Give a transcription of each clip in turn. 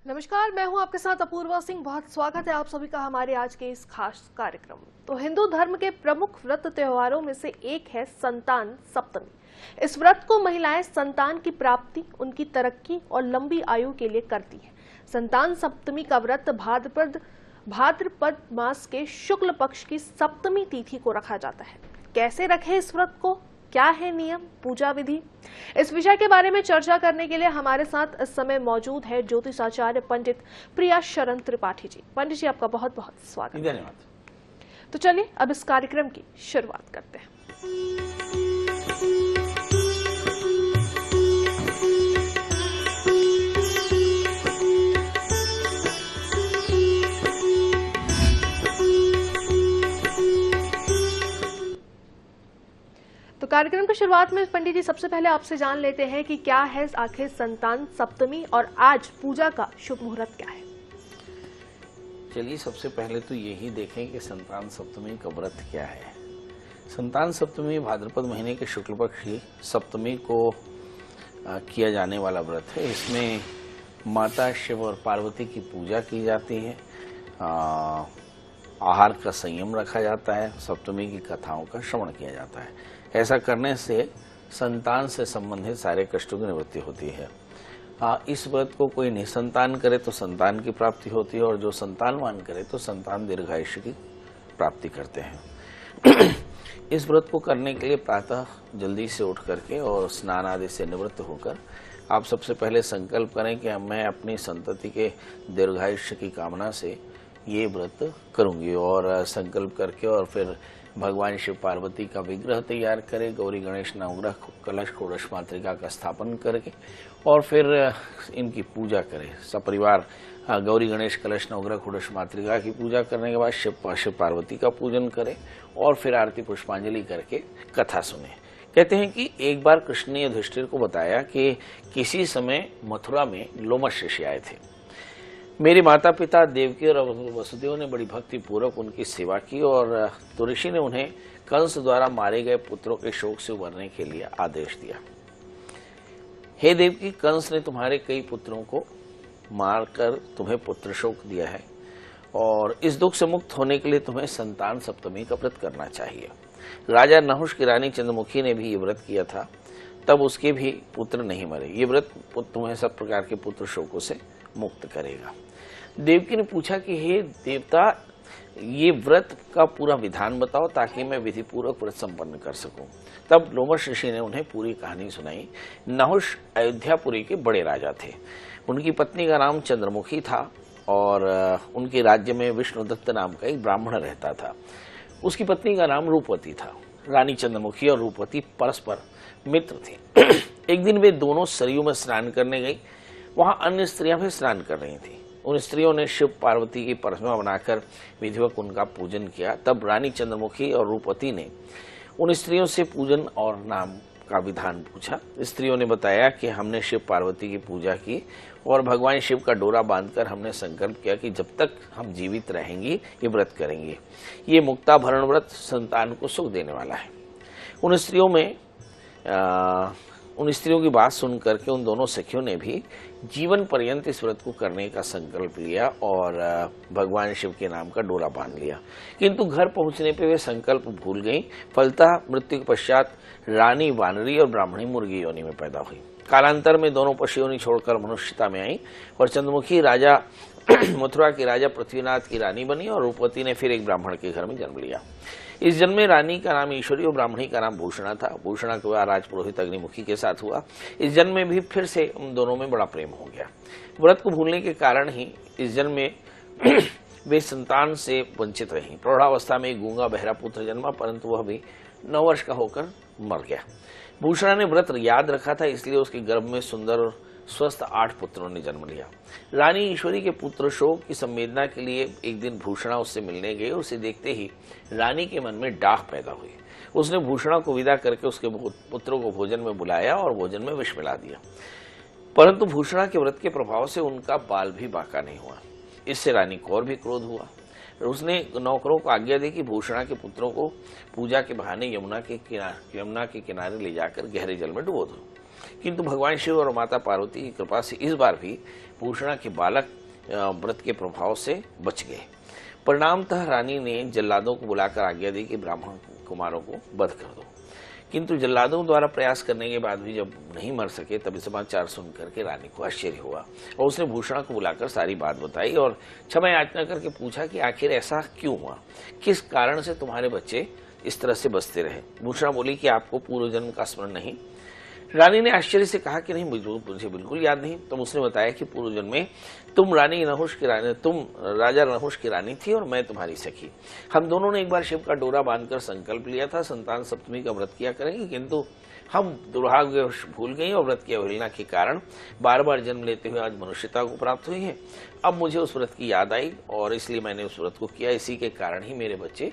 नमस्कार, मैं हूं आपके साथ अपूर्वा सिंह। बहुत स्वागत है आप सभी का हमारे आज के इस खास कार्यक्रम में। तो हिंदू धर्म के प्रमुख व्रत त्योहारों में से एक है संतान सप्तमी। इस व्रत को महिलाएं संतान की प्राप्ति, उनकी तरक्की और लंबी आयु के लिए करती हैं। संतान सप्तमी का व्रत भाद्रपद मास के शुक्ल पक्ष की सप्तमी तिथि को रखा जाता है। कैसे रखें इस व्रत को, क्या है नियम, पूजा विधि, इस विषय के बारे में चर्चा करने के लिए हमारे साथ इस समय मौजूद है ज्योतिषाचार्य पंडित प्रिया शरण त्रिपाठी जी। पंडित जी, आपका बहुत बहुत स्वागत। धन्यवाद। तो चलिए अब इस कार्यक्रम की शुरुआत करते हैं। तो कार्यक्रम की शुरुआत में पंडित जी सबसे पहले आपसे जान लेते हैं कि क्या है आखिर संतान सप्तमी और आज पूजा का शुभ मुहूर्त क्या है। चलिए सबसे पहले तो यही देखें कि संतान सप्तमी का व्रत क्या है। संतान सप्तमी भाद्रपद महीने के शुक्ल पक्ष की सप्तमी को किया जाने वाला व्रत है। इसमें माता शिव और पार्वती की पूजा की जाती है। आहार का संयम रखा जाता है। सप्तमी की कथाओं का श्रवण किया जाता है। ऐसा करने से संतान से संबंधित सारे कष्टों की निवृत्ति होती है। इस व्रत को कोई निसंतान करे तो संतान की प्राप्ति होती है, और जो संतानवान करे तो संतान दीर्घायुष्य की प्राप्ति करते हैं। इस व्रत को करने के लिए प्रातः जल्दी से उठ करके और स्नान आदि से निवृत्त होकर आप सबसे पहले संकल्प करें कि मैं अपनी संतति के दीर्घायुष्य की कामना से ये व्रत करूंगी, और संकल्प करके और फिर भगवान शिव पार्वती का विग्रह तैयार करें, गौरी गणेश नवग्रह कलश षोडश मातृका का स्थापन करके और फिर इनकी पूजा करें सपरिवार। गौरी गणेश कलश नवग्रह षोडश मातृका की पूजा करने के बाद शिव पार्वती का पूजन करें और फिर आरती पुष्पांजलि करके कथा सुने। कहते हैं कि एक बार कृष्ण ने युधिष्ठिर को बताया कि किसी समय मथुरा में लोमश ऋषि आए थे। मेरे माता पिता देवकी और वसुदेव ने बड़ी भक्ति पूर्वक उनकी सेवा की, और तो ऋषि ने उन्हें कंस द्वारा मारे गए पुत्रों के शोक से उबरने के लिए आदेश दिया। हे देवकी, कंस ने तुम्हारे कई पुत्रों को मारकर तुम्हें पुत्र शोक दिया है, और इस दुख से मुक्त होने के लिए तुम्हें संतान सप्तमी का व्रत करना चाहिए। राजा नहुष की रानी चंद्रमुखी ने भी ये व्रत किया था, तब उसके भी पुत्र नहीं मरे। ये व्रत तुम्हें सब प्रकार के पुत्र शोकों से मुक्त करेगा। देवकी ने पूछा कि हे देवता, ये व्रत का पूरा विधान बताओ ताकि मैं विधि पूर्वक व्रत संपन्न कर सकूं। तब लोमश ऋषि ने उन्हें पूरी कहानी सुनाई। नहुष अयोध्यापुरी के बड़े राजा थे। उनकी पत्नी का नाम चंद्रमुखी था, और उनके राज्य में विष्णुदत्त नाम का एक ब्राह्मण रहता था। उसकी पत्नी का नाम रूपवती था। रानी चंद्रमुखी और रूपवती परस्पर मित्र थे। एक दिन वे दोनों सरयू में स्नान करने गई। वहां अन्य स्त्रियां भी स्नान कर रही थीं। उन स्त्रियों ने शिव पार्वती की प्रतिमा बनाकर विधिवत उनका पूजन किया। तब रानी चंद्रमुखी और रूपवती ने उन स्त्रियों से पूजन और नाम का विधान पूछा। स्त्रियों ने बताया कि हमने शिव पार्वती की पूजा की और भगवान शिव का डोरा बांधकर हमने संकल्प किया कि जब तक हम जीवित रहेंगे ये व्रत करेंगे। ये मुक्ताभरण व्रत संतान को सुख देने वाला है। उन स्त्रियों की बात सुन करके उन दोनों सखियों ने भी जीवन पर्यंत इस व्रत को करने का संकल्प लिया और भगवान शिव के नाम का डोरा बांध लिया। किंतु घर पहुंचने पे वे संकल्प भूल गईं। फलतः मृत्यु के पश्चात रानी वानरी और ब्राह्मणी मुर्गी योनि में पैदा हुई। कालांतर में दोनों पशु योनि छोड़कर मनुष्यता में आई, और चंद्रमुखी राजा मथुरा के राजा पृथ्वीनाथ की रानी बनी, और रूपवती ने फिर एक ब्राह्मण के घर में जन्म लिया। इस जन्म में रानी का नाम ईश्वरी और ब्राह्मणी का नाम भूषणा था। भूषणा का विवाह राजपुरोहित अग्निमुखी के साथ हुआ। इस जन्म में भी फिर से उन दोनों में बड़ा प्रेम हो गया। व्रत को भूलने के कारण ही इस जन्म में वे संतान से वंचित रहीं। प्रौढ़ावस्था में गूंगा बहरा पुत्र जन्मा, परंतु वह भी 9 वर्ष का होकर मर गया। भूषणा ने व्रत याद रखा था, इसलिए उसके गर्भ में सुंदर और स्वस्थ 8 पुत्रों ने जन्म लिया। रानी ईश्वरी के पुत्र शोक की संवेदना के लिए एक दिन भूषणा उससे मिलने गई। उसे देखते ही रानी के मन में डाह पैदा हुई। उसने भूषणा को विदा करके उसके पुत्रों को भोजन में बुलाया और भोजन में विष मिला दिया, परंतु भूषणा के व्रत के प्रभाव से उनका बाल भी बाका नहीं हुआ। इससे रानी को और भी क्रोध हुआ। उसने नौकरों को आज्ञा दी कि भूषणा के पुत्रों को पूजा के बहाने यमुना के किनारे ले जाकर गहरे जल में डुबो दो। किंतु भगवान शिव और माता पार्वती की कृपा से इस बार भी भूषणा के बालक व्रत के प्रभाव से बच गए। परिणामतः रानी ने जल्लादों को बुलाकर आज्ञा दी कि ब्राह्मण कुमारों को वध कर दो, किंतु जल्लादों द्वारा प्रयास करने के बाद भी जब नहीं मर सके तब समाचार सुनकर के रानी को आश्चर्य हुआ और उसने भूषणा को बुलाकर सारी बात बताई और क्षमा याचना करके पूछा कि आखिर ऐसा क्यों हुआ, किस कारण से तुम्हारे बच्चे इस तरह से बसते रहे। भूषणा बोली कि आपको पूर्व जन्म का स्मरण नहीं। रानी ने आश्चर्य से कहा कि नहीं, मुझे बिल्कुल याद नहीं। तब उसने बताया कि पूर्व जन्म में तुम राजा नहुष की रानी थी और मैं तुम्हारी सखी। हम दोनों ने एक बार शिव का डोरा बांधकर संकल्प लिया था संतान सप्तमी का व्रत किया करेंगे, किंतु हम दुर्भाग्यवश भूल गए और व्रत की अवहेलना के कारण बार बार जन्म लेते हुए आज मनुष्यता को प्राप्त हुई है। अब मुझे उस व्रत की याद आई और इसलिए मैंने उस व्रत को किया। इसी के कारण ही मेरे बच्चे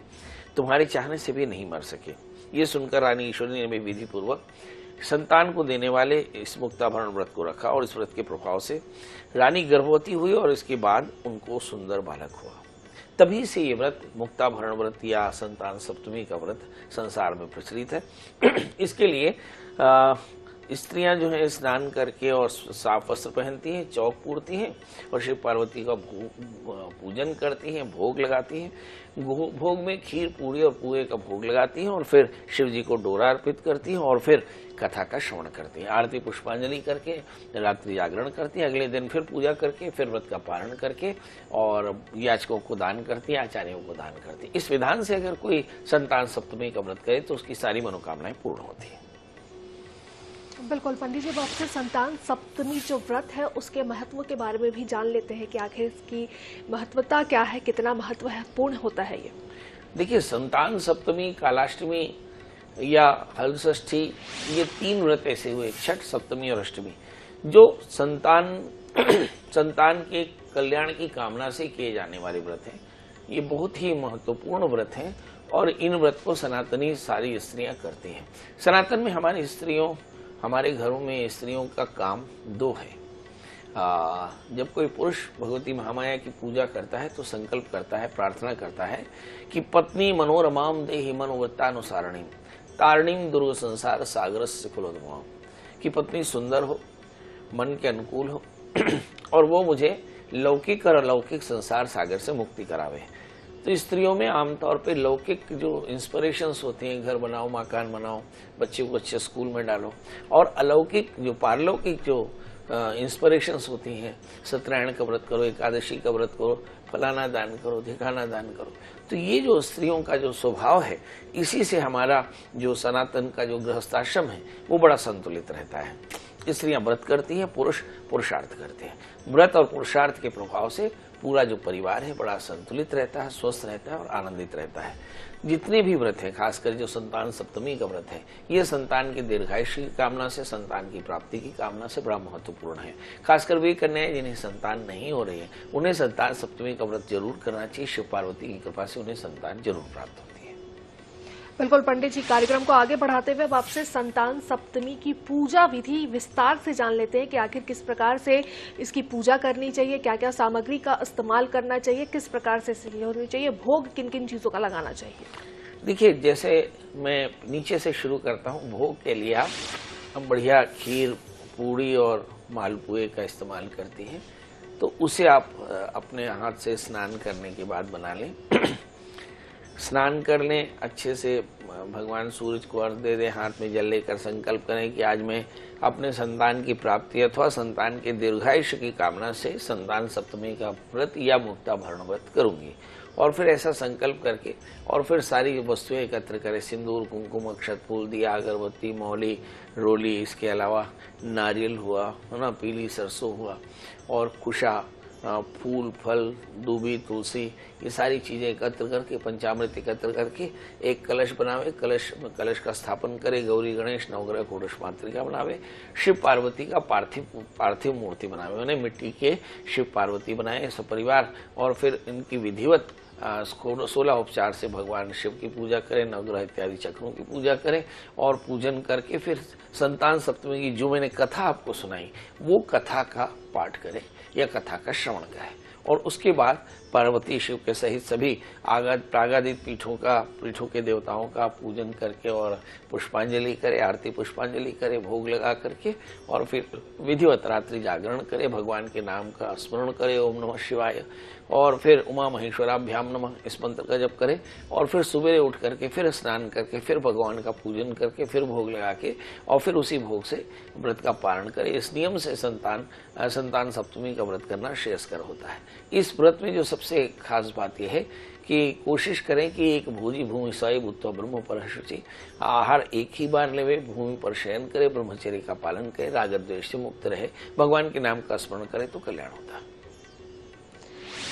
तुम्हारे चाहने से भी नहीं मर सके। ये सुनकर रानी ईश्वरी ने भी विधि पूर्वक संतान को देने वाले इस मुक्ताभरण व्रत को रखा और इस व्रत के प्रभाव से रानी गर्भवती हुई और इसके बाद उनको सुंदर बालक हुआ। तभी से ये व्रत मुक्ताभरण व्रत या संतान सप्तमी का व्रत संसार में प्रचलित है। इसके लिए स्त्रियां जो है स्नान करके और साफ वस्त्र पहनती हैं, चौक पूरती हैं और शिव पार्वती का पूजन करती हैं, भोग लगाती हैं। भोग में खीर, पूरी और पुए का भोग लगाती हैं और फिर शिव जी को डोरा अर्पित करती हैं और फिर कथा का श्रवण करती हैं। आरती पुष्पांजलि करके रात्रि जागरण करती हैं। अगले दिन फिर पूजा करके फिर व्रत का पारण करके और याचकों को दान करती हैं, आचार्यों को दान करती हैं। इस विधान से अगर कोई संतान सप्तमी का व्रत करे तो उसकी सारी मनोकामनाएं पूर्ण होती है। बिल्कुल पंडित जी, अब आपसे संतान सप्तमी जो व्रत है उसके महत्व के बारे में भी जान लेते हैं कि आखिर इसकी महत्वता क्या है, कितना महत्वपूर्ण होता है ये। देखिए, संतान सप्तमी, कालाष्टमी या हलषष्ठी, ये 3 व्रत ऐसे हुए, छठ, सप्तमी और अष्टमी, जो संतान के कल्याण की कामना से किए जाने वाले व्रत हैं। ये बहुत ही महत्वपूर्ण व्रत हैं और इन व्रत को सनातनी सारी स्त्रियां करती हैं। सनातन में हमारे घरों में स्त्रियों का काम 2 है। जब कोई पुरुष भगवती महामाया की पूजा करता है तो संकल्प करता है, प्रार्थना करता है कि पत्नी मनोरमाम देहि मनोवृत्तानुसारणीम तारणीम दुर्ग संसार सागर से कुलोद्भवाम, कि पत्नी सुंदर हो, मन के अनुकूल हो और वो मुझे लौकिक और अलौकिक संसार सागर से मुक्ति करावे। तो स्त्रियों में आमतौर पे लौकिक जो इंस्पिरेशंस होती हैं, घर बनाओ, मकान बनाओ, बच्चे को अच्छे स्कूल में डालो, और अलौकिक जो पारलौकिक जो इंस्पिरेशंस होती हैं, सत्यनारायण का व्रत करो, एकादशी का व्रत करो, फलाना दान करो, ढिकाना दान करो। तो ये जो स्त्रियों का जो स्वभाव है, इसी से हमारा जो सनातन का जो गृहस्थाश्रम है वो बड़ा संतुलित रहता है। स्त्रियां व्रत करती हैं, पुरुष पुरुषार्थ करते हैं। व्रत और पुरुषार्थ के प्रभाव से पूरा जो परिवार है बड़ा संतुलित रहता है, स्वस्थ रहता है और आनंदित रहता है। जितने भी व्रत हैं, खासकर जो संतान सप्तमी का व्रत है, ये संतान की दीर्घायुष्य की कामना से, संतान की प्राप्ति की कामना से बड़ा महत्वपूर्ण है। खासकर वे कन्याएं जिन्हें संतान नहीं हो रही है, उन्हें संतान सप्तमी का व्रत जरूर करना चाहिए। शिव पार्वती की कृपा से उन्हें संतान जरूर प्राप्त होती है। बिल्कुल पंडित जी, कार्यक्रम को आगे बढ़ाते हुए अब आपसे संतान सप्तमी की पूजा विधि विस्तार से जान लेते हैं कि आखिर किस प्रकार से इसकी पूजा करनी चाहिए, क्या क्या सामग्री का इस्तेमाल करना चाहिए, किस प्रकार से होनी चाहिए, भोग किन किन चीजों का लगाना चाहिए। देखिए, जैसे मैं नीचे से शुरू करता हूँ। भोग के लिए आप बढ़िया खीर, पूड़ी और मालपुए का इस्तेमाल करती हैं, तो उसे आप अपने हाथ से स्नान करने के बाद बना लें। स्नान कर लें, अच्छे से भगवान सूरज को अर्घ दे दें, हाथ में जल लेकर संकल्प करें कि आज मैं अपने संतान की प्राप्ति अथवा संतान के दीर्घायुष्य की कामना से संतान सप्तमी का व्रत या मुक्ताभरण व्रत करूंगी। और फिर ऐसा संकल्प करके और फिर सारी वस्तुएं एकत्र करें, सिंदूर, कुमकुम, अक्षत, फूल, दिया, अगरबत्ती, मौली, रोली, इसके अलावा नारियल हुआ, है ना, पीली सरसों हुआ और कुशा, फूल, फल, दूबी, तुलसी, ये सारी चीजें एकत्र करके, पंचामृत एकत्र करके एक कलश बनावे। कलश का स्थापन करे, गौरी गणेश नवग्रह षोडश मातृका बनावे, शिव पार्वती का पार्थिव मूर्ति बनावे, उन्हें मिट्टी के शिव पार्वती बनाए सपरिवार, और फिर इनकी विधिवत 16 उपचार से भगवान शिव की पूजा करें, नवग्रह इत्यादि चक्रों की पूजा करें और पूजन करके फिर संतान सप्तमी की जो मैंने कथा आपको सुनाई, वो कथा का पाठ करे या कथा का श्रवण करे और उसके बाद पार्वती शिव के सहित सभी प्रागादित पीठों के देवताओं का पूजन करके और पुष्पांजलि करे, आरती पुष्पांजलि करे, भोग लगा करके और फिर विधिवत रात्रि जागरण करे, भगवान के नाम का स्मरण करे, ओम नमः शिवाय, और फिर उमा महेश्वराभ्याम नमः इस मंत्र का जप करे और फिर सवेरे उठ करके फिर स्नान करके फिर भगवान का पूजन करके फिर भोग लगा के और फिर उसी भोग से व्रत का पारण करे। इस नियम से संतान सप्तमी का व्रत करना श्रेयस्कर होता है। इस व्रत में जो सबसे खास बात यह है कि कोशिश करें कि एक भोजी भूमि सई भूत्वा ब्रह्म पर शुचि, आहार एक ही बार लेवे, भूमि पर शयन करे, ब्रह्मचर्य का पालन करे, राग द्वेष से मुक्त रहे, भगवान के नाम का स्मरण करे तो कल्याण होता है।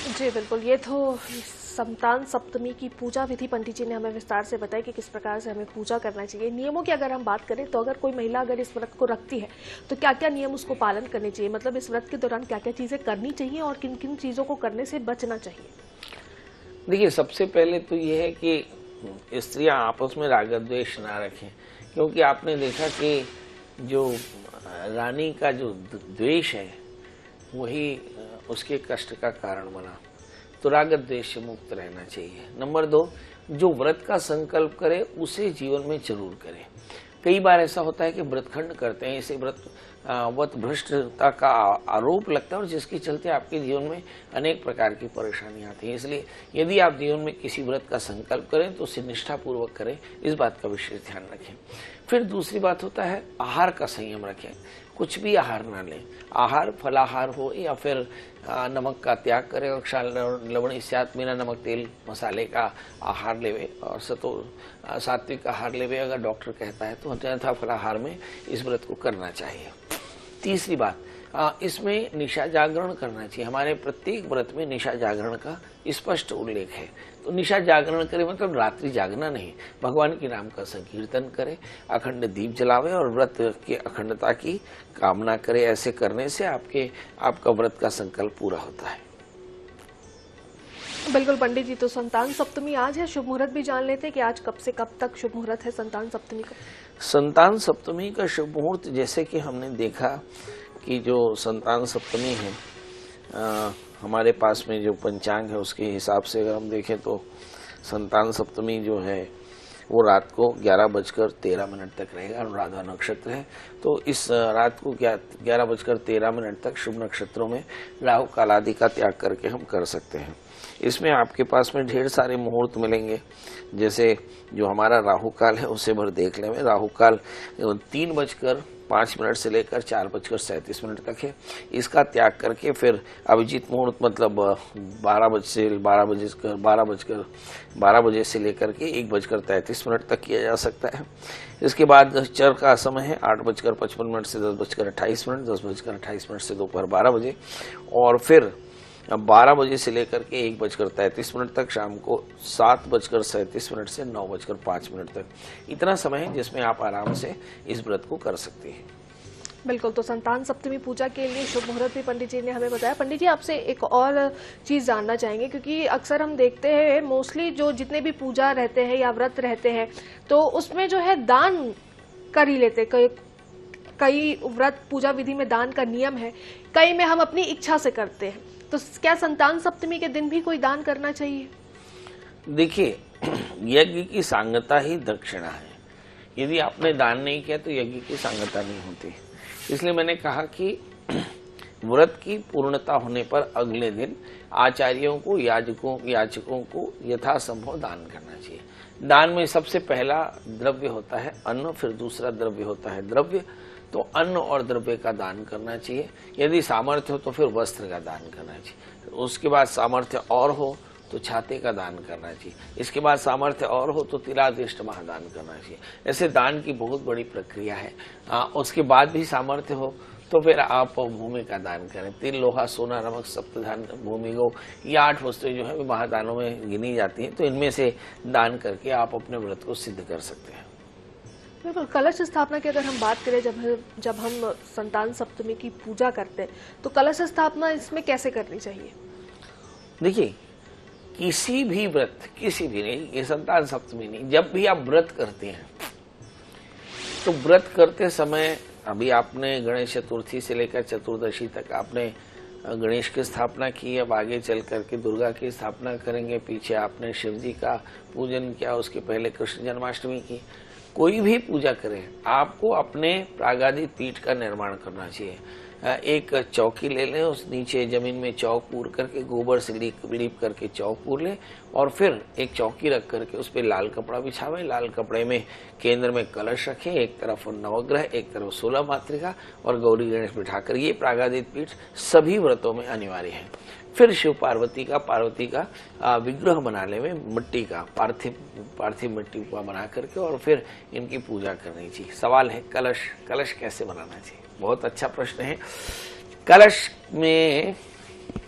जी बिल्कुल, ये तो संतान सप्तमी की पूजा विधि पंडित जी ने हमें विस्तार से बताया कि किस प्रकार से हमें पूजा करना चाहिए। नियमों की अगर हम बात करें तो अगर कोई महिला अगर इस व्रत को रखती है तो क्या क्या नियम उसको पालन करने चाहिए, मतलब इस व्रत के दौरान क्या क्या चीजें करनी चाहिए और किन किन चीजों को करने से बचना चाहिए? देखिए, सबसे पहले तो ये है कि स्त्रियां आपस में राग द्वेष ना रखें, क्योंकि आपने देखा कि जो रानी का जो द्वेष है वही उसके कष्ट का कारण बना, तो राग द्वेष से मुक्त रहना चाहिए। नंबर 2, जो व्रत का संकल्प करे उसे जीवन में जरूर करे। कई बार ऐसा होता है कि व्रतखंड करते हैं, इसे व्रत भ्रष्टता का आरोप लगता है और जिसके चलते आपके जीवन में अनेक प्रकार की परेशानियां आती हैं। इसलिए यदि आप जीवन में किसी व्रत का संकल्प करें तो उसे निष्ठापूर्वक करें, इस बात का विशेष ध्यान रखें। फिर दूसरी बात होता है आहार का संयम रखें, कुछ भी आहार ना लें। आहार फलाहार हो या फिर नमक का त्याग करें और लवण बिना नमक तेल मसाले का आहार लेवे और सात्विक आहार लेवे अगर डॉक्टर कहता है तो अन्यथा फलाहार में इस व्रत को करना चाहिए। तीसरी बात, इसमें निशा जागरण करना चाहिए। हमारे प्रत्येक व्रत में निशा जागरण का स्पष्ट उल्लेख है, तो निशा जागरण करे मतलब रात्रि जागना नहीं, भगवान के नाम का संकीर्तन करे, अखंड दीप जलावे और व्रत की अखंडता की कामना करे। ऐसे करने से आपका व्रत का संकल्प पूरा होता है। बिल्कुल पंडित जी, तो संतान सप्तमी आज है, शुभ मुहूर्त भी जान लेते हैं कि आज कब से कब तक शुभ मुहूर्त है संतान सप्तमी का? संतान सप्तमी का शुभ मुहूर्त, जैसे कि हमने देखा कि जो संतान सप्तमी है हमारे पास में जो पंचांग है उसके हिसाब से अगर हम देखें तो संतान सप्तमी जो है वो रात को 11:13 तक रहेगा। अनुराधा नक्षत्र है, तो इस रात को 11:13 तक शुभ नक्षत्रों में राहु काल आदि का त्याग करके हम कर सकते हैं। इसमें आपके पास में ढेर सारे मुहूर्त मिलेंगे, जैसे जो हमारा राहु काल है उसे भर देख लें। राहु काल 3:05 से लेकर 4:37 तक है। इसका त्याग करके फिर अभिजीत मुहूर्त मतलब 12 बजे से लेकर के 1:33 तक किया जा सकता है। इसके बाद चर का समय है 8:55 से 10:28, 10:28 से दोपहर 12 बजे और फिर 12 बजे से लेकर के 1:33 तक, शाम को 7:37 से 9:05 तक। इतना समय है जिसमें आप आराम से इस व्रत को कर सकते हैं। बिल्कुल, तो संतान सप्तमी पूजा के लिए शुभ मुहूर्त भी पंडित जी ने हमें बताया। पंडित जी, आपसे एक और चीज जानना चाहेंगे, क्योंकि अक्सर हम देखते हैं मोस्टली जो जितने भी पूजा रहते हैं या व्रत रहते हैं तो उसमें जो है दान कर ही लेते। कई व्रत पूजा विधि में दान का नियम है, कई में हम अपनी इच्छा से करते हैं, तो क्या संतान सप्तमी के दिन भी कोई दान करना चाहिए? देखिए, यज्ञ की सांगता ही दक्षिणा है। यदि आपने दान नहीं किया तो यज्ञ की सांगता नहीं होती। इसलिए मैंने कहा कि व्रत की पूर्णता होने पर अगले दिन आचार्यों को, याचकों को यथासंभव दान करना चाहिए। दान में सबसे पहला द्रव्य होता है अन्न, फिर दूसरा द्रव्य होता है द्रव्य, तो अन्न और द्रव्य का दान करना चाहिए। यदि सामर्थ्य हो तो फिर वस्त्र का दान करना चाहिए। उसके बाद सामर्थ्य और हो तो छाते का दान करना चाहिए। इसके बाद सामर्थ्य और हो तो तिलादिष्ट महादान करना चाहिए। ऐसे दान की बहुत बड़ी प्रक्रिया है। उसके बाद भी सामर्थ्य हो तो फिर आप भूमि का दान करें। तिल, लोहा, सोना, नमक, सप्तधान, भूमि, गौ, ये 8 वस्तुएं जो है महादानों में गिनी जाती हैं, तो इनमें से दान करके आप अपने व्रत को सिद्ध कर सकते हैं। बिल्कुल, कलश स्थापना की अगर हम बात करें, जब हम संतान सप्तमी की पूजा करते हैं तो कलश स्थापना इसमें कैसे करनी चाहिए? देखिए, किसी भी व्रत, किसी भी नहीं, ये संतान सप्तमी नहीं, जब भी आप व्रत करते हैं तो व्रत करते समय अभी आपने गणेश चतुर्थी से लेकर चतुर्दशी तक आपने गणेश की स्थापना की, अब आगे चल करके दुर्गा की स्थापना करेंगे, पीछे आपने शिव जी का पूजन किया, उसके पहले कृष्ण जन्माष्टमी की। कोई भी पूजा करें आपको अपने प्रागादित पीठ का निर्माण करना चाहिए। एक चौकी ले लें, उस नीचे जमीन में चौक पूर करके गोबर से लीप करके चौक पूर लें और फिर एक चौकी रख करके उस पर लाल कपड़ा बिछावें। लाल कपड़े में केंद्र में कलश रखें, एक तरफ नवग्रह, एक तरफ 16 मातृका और गौरी गणेश बिठाकर। ये प्रागादित पीठ सभी व्रतों में अनिवार्य है। फिर शिव पार्वती का विग्रह बनाने में मिट्टी का पार्थिव मिट्टी का बना करके और फिर इनकी पूजा करनी चाहिए। सवाल है कलश कैसे बनाना चाहिए? बहुत अच्छा प्रश्न है। कलश में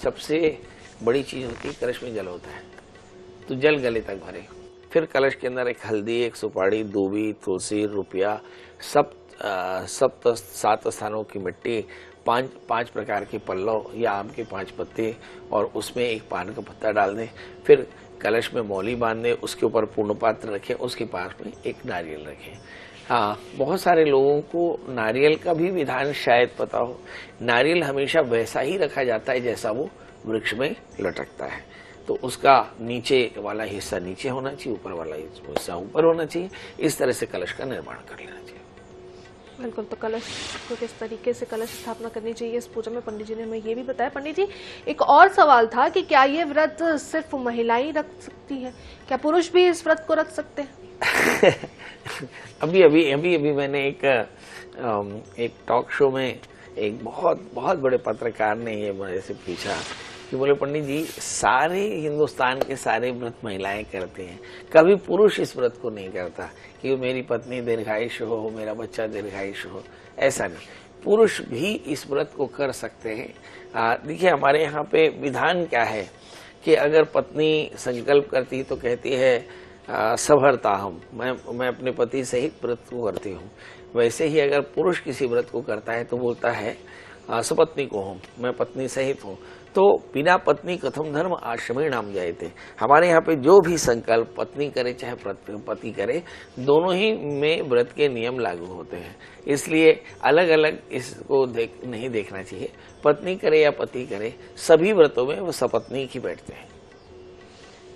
सबसे बड़ी चीज होती है, कलश में जल होता है, तो जल गले तक भरे। फिर कलश के अंदर एक हल्दी, एक सुपारी, दूबी, तुलसी, रुपया, सात स्थानों की मिट्टी, पांच प्रकार के पल्लव या आम के 5 पत्ते और उसमें एक पान का पत्ता डाल दें। फिर कलश में मौली बांध दें, उसके ऊपर पूर्ण पात्र रखें, उसके पास में एक नारियल रखें। हाँ, बहुत सारे लोगों को नारियल का भी विधान शायद पता हो। नारियल हमेशा वैसा ही रखा जाता है जैसा वो वृक्ष में लटकता है, तो उसका नीचे वाला हिस्सा नीचे होना चाहिए, ऊपर वाला हिस्सा ऊपर होना चाहिए। इस तरह से कलश का निर्माण कर लेना चाहिए। बिल्कुल, तो कलश को किस तरीके से कलश स्थापना करनी चाहिए इस पूजा में पंडित जी ने हमें ये भी बताया। पंडित जी, एक और सवाल था कि क्या ये व्रत सिर्फ महिलाएं रख सकती है, क्या पुरुष भी इस व्रत को रख सकते हैं? अभी मैंने एक टॉक शो में एक बहुत बड़े पत्रकार ने ये मेरे से पूछा कि बोले पंडित जी, सारे हिंदुस्तान के सारे व्रत महिलाएं करते हैं, कभी पुरुष इस व्रत को नहीं करता कि मेरी पत्नी दीर्घायुष हो, मेरा बच्चा दीर्घायुष हो। ऐसा नहीं, पुरुष भी इस व्रत को कर सकते हैं। देखिए, हमारे यहाँ पे विधान क्या है कि अगर पत्नी संकल्प करती तो कहती है सभरता हम, मैं अपने पति सहित व्रत को करती हूँ। वैसे ही अगर पुरुष किसी व्रत को करता है तो बोलता है सपत्नी को हूँ, मैं पत्नी सहित हूँ। तो बिना पत्नी कथम धर्म आश्रमे नाम जायते। हमारे यहाँ पे जो भी संकल्प पत्नी करे चाहे पति करे, दोनों ही में व्रत के नियम लागू होते हैं। इसलिए अलग अलग इसको नहीं देखना चाहिए। पत्नी करे या पति करे, सभी व्रतों में वो सपत्नी ही बैठते हैं।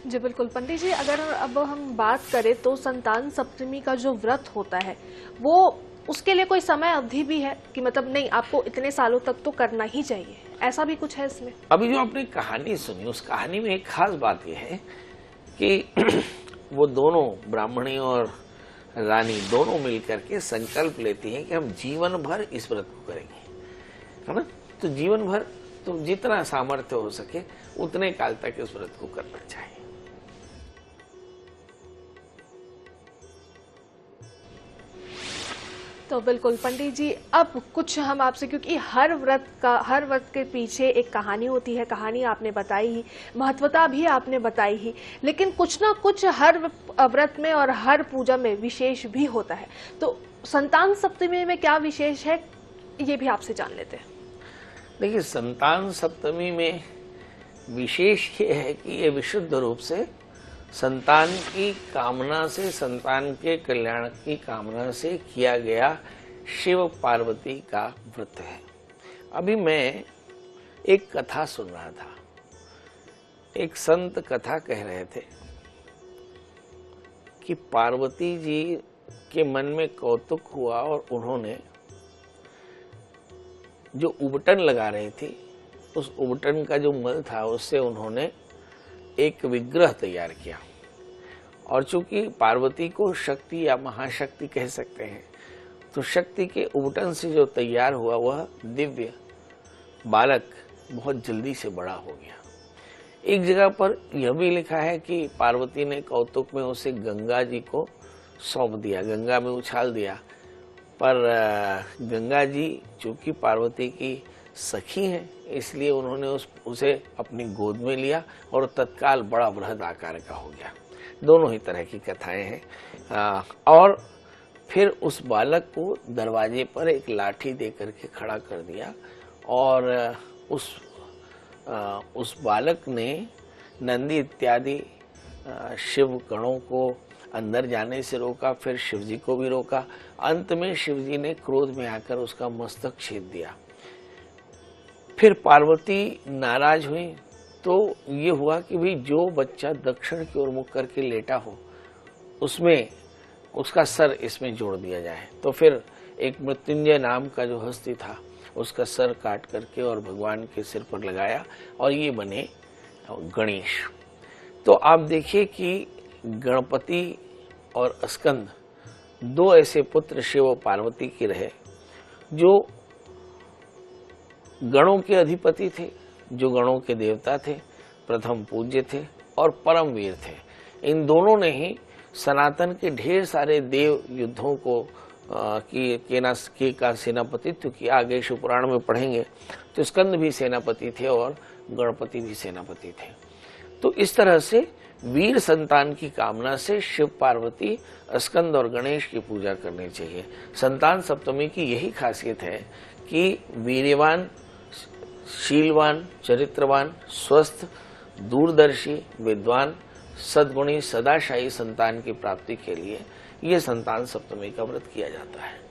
जी बिल्कुल। पंडित जी, अगर अब हम बात करें तो संतान सप्तमी का जो व्रत होता है वो उसके लिए कोई समय अवधि भी है कि मतलब नहीं, आपको इतने सालों तक तो करना ही चाहिए, ऐसा भी कुछ है इसमें? अभी जो आपने कहानी सुनी, उस कहानी में एक खास बात यह है कि वो दोनों ब्राह्मणी और रानी दोनों मिलकर के संकल्प लेती हैं कि हम जीवन भर इस व्रत को करेंगे, है ना। तो जीवन भर, तो जितना सामर्थ्य हो सके उतने काल तक इस व्रत को करना चाहिए। तो बिल्कुल पंडित जी, अब कुछ हम आपसे, क्योंकि हर व्रत के पीछे एक कहानी होती है, कहानी आपने बताई ही, महत्वता भी आपने बताई ही, लेकिन कुछ ना कुछ हर व्रत में और हर पूजा में विशेष भी होता है। तो संतान सप्तमी में क्या विशेष है, ये भी आपसे जान लेते हैं। देखिए, संतान सप्तमी में विशेष ये है कि ये विशुद्ध रूप से संतान की कामना से, संतान के कल्याण की कामना से किया गया शिव पार्वती का व्रत है। अभी मैं एक कथा सुन रहा था, एक संत कथा कह रहे थे कि पार्वती जी के मन में कौतुक हुआ और उन्होंने जो उबटन लगा रही थी, उस उबटन का जो मल था उससे उन्होंने एक विग्रह तैयार किया। और चूंकि पार्वती को शक्ति या महाशक्ति कह सकते हैं, तो शक्ति के उबटन से जो तैयार हुआ वह दिव्य बालक बहुत जल्दी से बड़ा हो गया। एक जगह पर यह भी लिखा है कि पार्वती ने कौतुक में उसे गंगा जी को सौंप दिया, गंगा में उछाल दिया। पर गंगा जी चूंकि पार्वती की सखी हैं, इसलिए उन्होंने उसे अपनी गोद में लिया और तत्काल बड़ा बृहद आकार का हो गया। दोनों ही तरह की कथाएं हैं। और फिर उस बालक को दरवाजे पर एक लाठी देकर के खड़ा कर दिया और उस बालक ने नंदी इत्यादि शिव गणों को अंदर जाने से रोका, फिर शिव जी को भी रोका। अंत में शिव जी ने क्रोध में आकर उसका मस्तक छेद दिया। फिर पार्वती नाराज हुई, तो ये हुआ कि भाई जो बच्चा दक्षिण की ओर मुख करके लेटा हो उसमें उसका सर इसमें जोड़ दिया जाए। तो फिर एक मृत्युंजय नाम का जो हस्ती था उसका सर काट करके और भगवान के सिर पर लगाया और ये बने गणेश। तो आप देखिए कि गणपति और स्कंद दो ऐसे पुत्र शिव और पार्वती के रहे जो गणों के अधिपति थे, जो गणों के देवता थे, प्रथम पूज्य थे और परम वीर थे। इन दोनों ने ही सनातन के ढेर सारे देव युद्धों को का सेनापतित्व किया। आगे शिव पुराण में पढ़ेंगे तो स्कंद भी सेनापति थे और गणपति भी सेनापति थे। तो इस तरह से वीर संतान की कामना से शिव पार्वती स्कंद और गणेश की पूजा करनी चाहिए। संतान सप्तमी की यही खासियत है कि वीर्यवान, शीलवान, चरित्रवान, स्वस्थ, दूरदर्शी, विद्वान, सद्गुणी, सदाशायी संतान की प्राप्ति के लिए ये संतान सप्तमी का व्रत किया जाता है।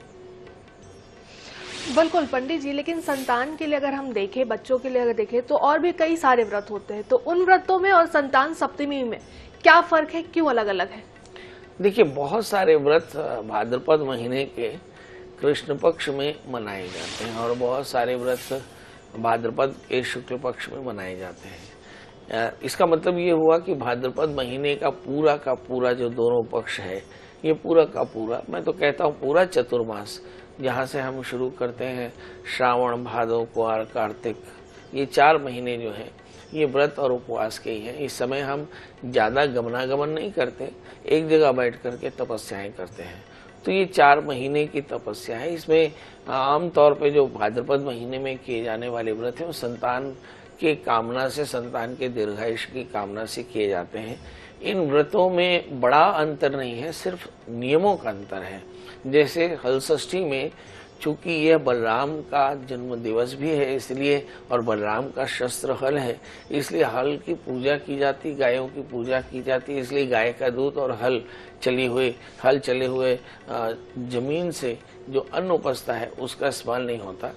बिल्कुल पंडित जी, लेकिन संतान के लिए अगर हम देखें, बच्चों के लिए अगर देखें तो और भी कई सारे व्रत होते हैं, तो उन व्रतों में और संतान सप्तमी में क्या फर्क है, क्यों अलग अलग है? देखिए, बहुत सारे व्रत भाद्रपद महीने के कृष्ण पक्ष में मनाए जाते हैं और बहुत सारे व्रत भाद्रपद के शुक्ल पक्ष में मनाए जाते हैं। इसका मतलब ये हुआ कि भाद्रपद महीने का पूरा जो दोनों पक्ष है, ये पूरा का पूरा, मैं तो कहता हूँ पूरा चतुर्मास, जहाँ से हम शुरू करते हैं श्रावण, भादो, कुआर, कार्तिक, ये 4 महीने जो हैं ये व्रत और उपवास के ही हैं। इस समय हम ज़्यादा गमनागमन नहीं करते, एक जगह बैठ करके तपस्याएं करते हैं। तो ये 4 महीने की तपस्या है। इसमें आमतौर पे जो भाद्रपद महीने में किए जाने वाले व्रत हैं वो संतान के कामना से, संतान के दीर्घायुष्य की कामना से किए जाते हैं। इन व्रतों में बड़ा अंतर नहीं है, सिर्फ नियमों का अंतर है। जैसे हल षष्ठी में चूंकि यह बलराम का जन्म दिवस भी है इसलिए, और बलराम का शस्त्र हल है, इसलिए हल की पूजा की जाती, गायों की पूजा की जाती, इसलिए गाय का दूध और हल चले हुए जमीन से जो अन्न उपजता है उसका इस्तेमाल नहीं होता।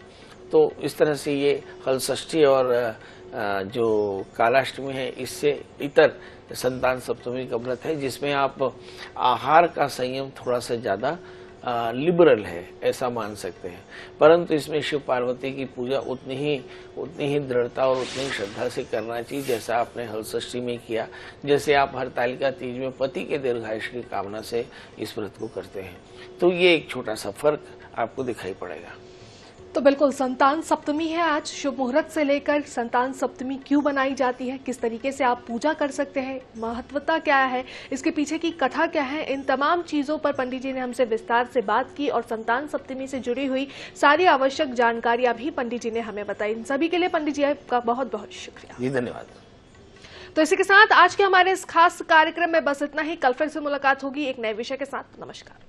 तो इस तरह से ये हल षष्ठी और जो कालाष्टमी है इससे इतर संतान सप्तमी का व्रत है, जिसमें आप आहार का संयम थोड़ा सा ज्यादा लिबरल है, ऐसा मान सकते हैं। परंतु इसमें शिव पार्वती की पूजा उतनी ही दृढ़ता और उतनी ही श्रद्धा से करना चाहिए जैसा आपने हल षष्ठी में किया, जैसे आप हरतालिका तीज में पति के दीर्घायुष्य की कामना से इस व्रत को करते हैं। तो ये एक छोटा सा फर्क आपको दिखाई पड़ेगा। तो बिल्कुल संतान सप्तमी है आज, शुभ मुहूर्त से लेकर संतान सप्तमी क्यों बनाई जाती है, किस तरीके से आप पूजा कर सकते हैं, महत्वता क्या है, इसके पीछे की कथा क्या है, इन तमाम चीजों पर पंडित जी ने हमसे विस्तार से बात की और संतान सप्तमी से जुड़ी हुई सारी आवश्यक जानकारियां भी पंडित जी ने हमें बताई। इन सभी के लिए पंडित जी आपका बहुत बहुत शुक्रिया। जी धन्यवाद। तो इसी के साथ आज के हमारे इस खास कार्यक्रम में बस इतना ही। कल फिर से मुलाकात होगी एक नए विषय के साथ। नमस्कार।